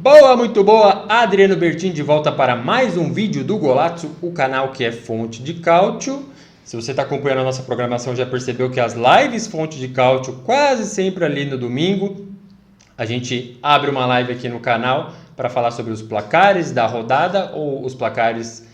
Boa, muito boa! Adriano Bertin de volta para mais um vídeo do Golazzo, o canal que é fonte de cálcio. Se você está acompanhando a nossa programação, já percebeu que as lives fonte de cálcio quase sempre ali no domingo. A gente abre uma live aqui no canal para falar sobre os placares da rodada ou os placares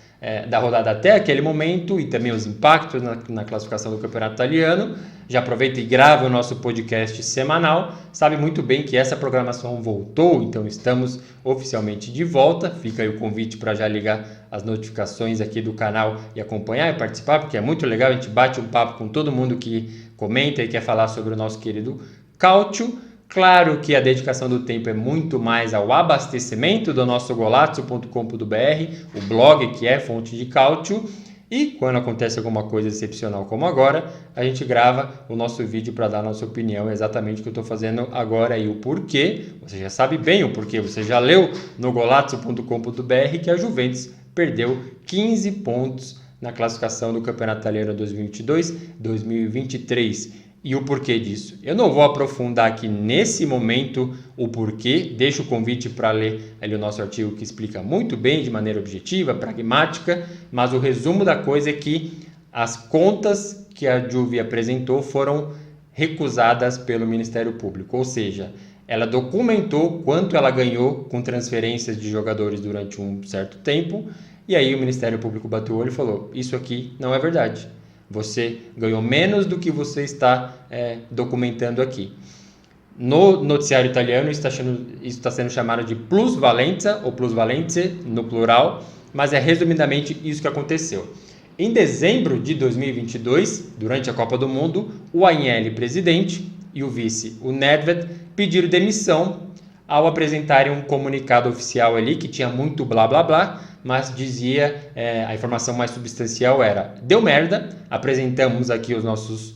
da rodada até aquele momento e também os impactos na classificação do campeonato italiano. Já aproveita e grava o nosso podcast semanal. Sabe muito bem que essa programação voltou, então estamos oficialmente de volta. Fica aí o convite para já ligar as notificações aqui do canal e acompanhar e participar, porque é muito legal. A gente bate um papo com todo mundo que comenta e quer falar sobre o nosso querido cálcio. Claro que a dedicação do tempo é muito mais ao abastecimento do nosso golazzo.com.br, o blog que é fonte de cálcio. E quando acontece alguma coisa excepcional como agora, a gente grava o nosso vídeo para dar a nossa opinião, exatamente o que eu estou fazendo agora e o porquê. Você já sabe bem o porquê, você já leu no golazzo.com.br que a Juventus perdeu 15 pontos na classificação do Campeonato Italiano 2022-2023. E o porquê disso? Eu não vou aprofundar aqui nesse momento o porquê, deixo o convite para ler ali o nosso artigo que explica muito bem, de maneira objetiva, pragmática, mas o resumo da coisa é que as contas que a Juve apresentou foram recusadas pelo Ministério Público, ou seja, ela documentou quanto ela ganhou com transferências de jogadores durante um certo tempo, e aí o Ministério Público bateu o olho e falou, isso aqui não é verdade. Você ganhou menos do que você está documentando aqui. No noticiário italiano, isso está sendo chamado de plusvalenza ou plusvalenze no plural, mas é resumidamente isso que aconteceu. Em dezembro de 2022, durante a Copa do Mundo, o Agnelli, presidente, e o vice, o Nedved, pediram demissão ao apresentarem um comunicado oficial ali que tinha muito blá blá blá, mas dizia, a informação mais substancial era, deu merda, apresentamos aqui os nossos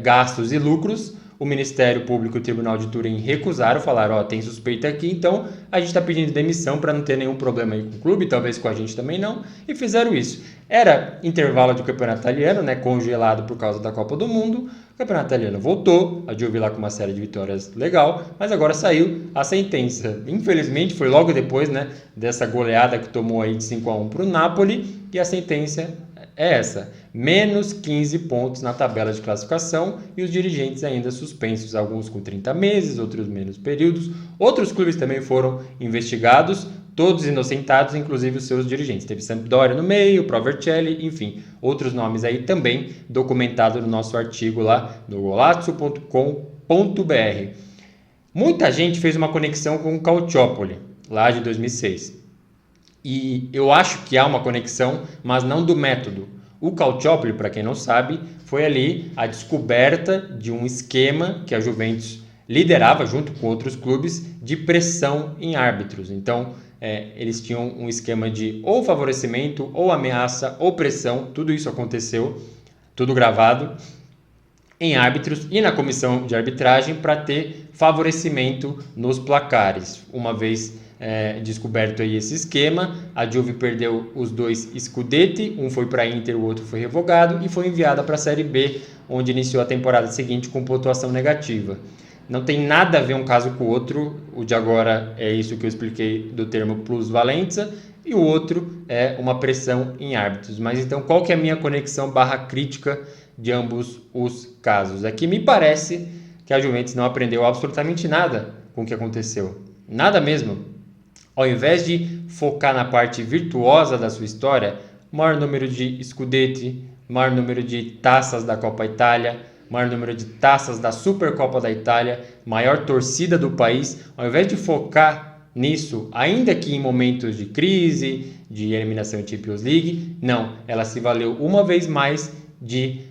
gastos e lucros, o Ministério Público e o Tribunal de Turim recusaram, falaram, tem suspeita aqui, então a gente está pedindo demissão para não ter nenhum problema aí com o clube, talvez com a gente também não, e fizeram isso. Era intervalo do campeonato italiano, congelado por causa da Copa do Mundo, o campeonato italiano voltou, a Juve lá com uma série de vitórias legal, mas agora saiu a sentença. Infelizmente foi logo depois dessa goleada que tomou aí de 5-1 para o Napoli, e a sentença é essa, menos 15 pontos na tabela de classificação e os dirigentes ainda suspensos, alguns com 30 meses, outros menos períodos. Outros clubes também foram investigados, todos inocentados, inclusive os seus dirigentes. Teve Sampdoria no meio, Pro Vercelli, enfim, outros nomes aí também documentados no nosso artigo lá no golazzo.com.br. Muita gente fez uma conexão com o Calciopoli, lá de 2006. E eu acho que há uma conexão, mas não do método. O Calciopoli, para quem não sabe, foi ali a descoberta de um esquema que a Juventus liderava junto com outros clubes de pressão em árbitros. Então, eles tinham um esquema de ou favorecimento, ou ameaça, ou pressão. Tudo isso aconteceu, tudo gravado, em árbitros e na comissão de arbitragem para ter favorecimento nos placares. Uma vez descoberto aí esse esquema, a Juve perdeu os 2 Scudetti, um foi para a Inter, o outro foi revogado e foi enviada para a Série B, onde iniciou a temporada seguinte com pontuação negativa. Não tem nada a ver um caso com o outro, o de agora é isso que eu expliquei do termo plusvalenza e o outro é uma pressão em árbitros. Mas então qual que é a minha conexão / crítica de ambos os casos? Aqui me parece que a Juventus não aprendeu absolutamente nada com o que aconteceu, nada mesmo. Ao invés de focar na parte virtuosa da sua história, maior número de Scudetti, maior número de taças da Copa Itália, maior número de taças da Supercopa da Itália, maior torcida do país, ao invés de focar nisso, ainda que em momentos de crise, de eliminação de Champions League, não, ela se valeu uma vez mais de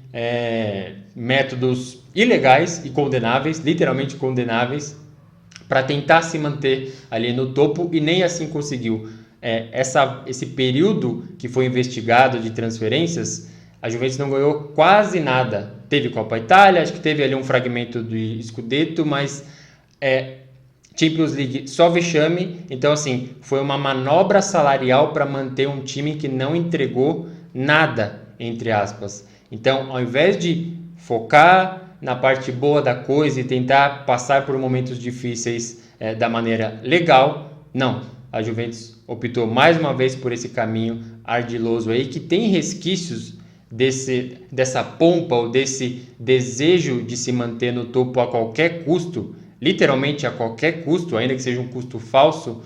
métodos ilegais e condenáveis, literalmente condenáveis, para tentar se manter ali no topo e nem assim conseguiu. Esse período que foi investigado de transferências, a Juventus não ganhou quase nada. Teve Copa Itália, acho que teve ali um fragmento de Scudetto, mas Champions League só vexame. Então, assim, foi uma manobra salarial para manter um time que não entregou nada, entre aspas. Então, ao invés de focar na parte boa da coisa e tentar passar por momentos difíceis da maneira legal, Não, a Juventus optou mais uma vez por esse caminho ardiloso aí, que tem resquícios dessa pompa ou desse desejo de se manter no topo a qualquer custo, literalmente a qualquer custo, ainda que seja um custo falso.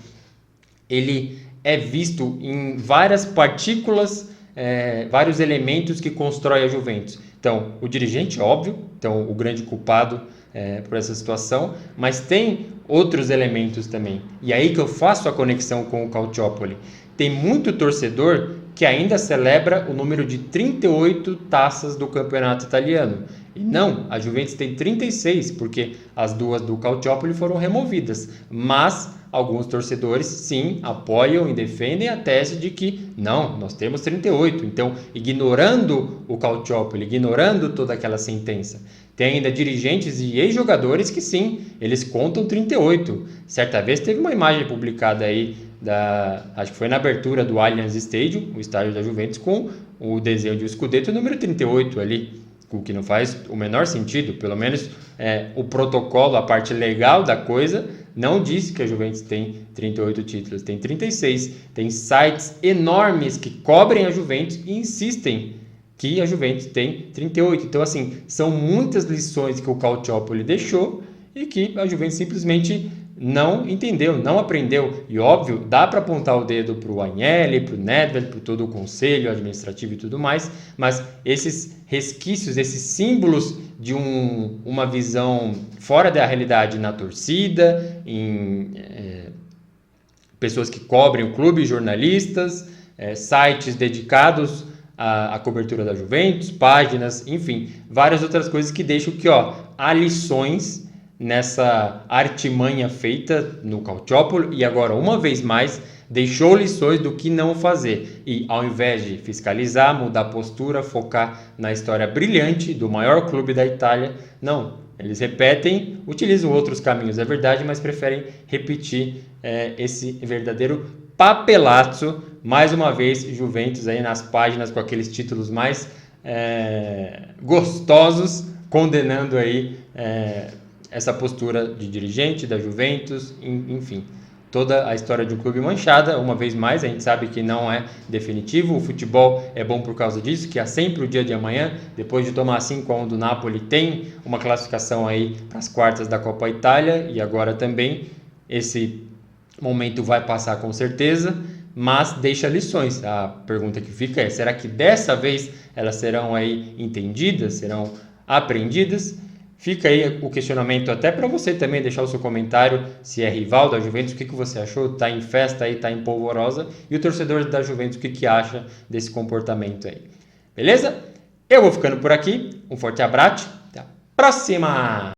Ele é visto em várias partículas, vários elementos que constrói a Juventus. Então, o dirigente, óbvio, então o grande culpado por essa situação, mas tem outros elementos também. E aí que eu faço a conexão com o Calciopoli. Tem muito torcedor que ainda celebra o número de 38 taças do campeonato italiano. E não, a Juventus tem 36, porque as duas do Calciopoli foram removidas. Mas alguns torcedores, sim, apoiam e defendem a tese de que não, nós temos 38. Então, ignorando o Calciopoli, ignorando toda aquela sentença. Tem ainda dirigentes e ex-jogadores que sim, eles contam 38. Certa vez teve uma imagem publicada aí, acho que foi na abertura do Allianz Stadium, o estádio da Juventus, com o desenho de um Scudetto número 38 ali, o que não faz o menor sentido. Pelo menos o protocolo, a parte legal da coisa, não diz que a Juventus tem 38 títulos, tem 36. Tem sites enormes que cobrem a Juventus e insistem que a Juventus tem 38. Então, assim, são muitas lições que o Calciopoli deixou e que a Juventus simplesmente não entendeu, não aprendeu. E óbvio, dá para apontar o dedo para o Agnelli, para o Nedved, para todo o conselho administrativo e tudo mais, mas esses resquícios, esses símbolos de uma visão fora da realidade na torcida, em pessoas que cobrem o clube, jornalistas, sites dedicados à cobertura da Juventus, páginas, enfim, várias outras coisas que deixam que há lições nessa artimanha feita no Calciopoli e agora, uma vez mais, deixou lições do que não fazer. E ao invés de fiscalizar, mudar a postura, focar na história brilhante do maior clube da Itália, não. Eles repetem, utilizam outros caminhos, é verdade, mas preferem repetir esse verdadeiro papelazzo. Mais uma vez, Juventus aí nas páginas com aqueles títulos mais gostosos, condenando aí essa postura de dirigente da Juventus, enfim, toda a história de um clube manchada. Uma vez mais, a gente sabe que não é definitivo, o futebol é bom por causa disso, que há sempre o dia de amanhã. Depois de tomar 5-1 do Napoli, tem uma classificação aí para as quartas da Copa Itália, e agora também esse momento vai passar com certeza, mas deixa lições. A pergunta que fica é, será que dessa vez elas serão aí entendidas, serão aprendidas? Fica aí o questionamento até para você também deixar o seu comentário, se é rival da Juventus, o que você achou, está em festa aí, está em polvorosa, e o torcedor da Juventus, o que acha desse comportamento aí. Beleza? Eu vou ficando por aqui, um forte abraço, até a próxima!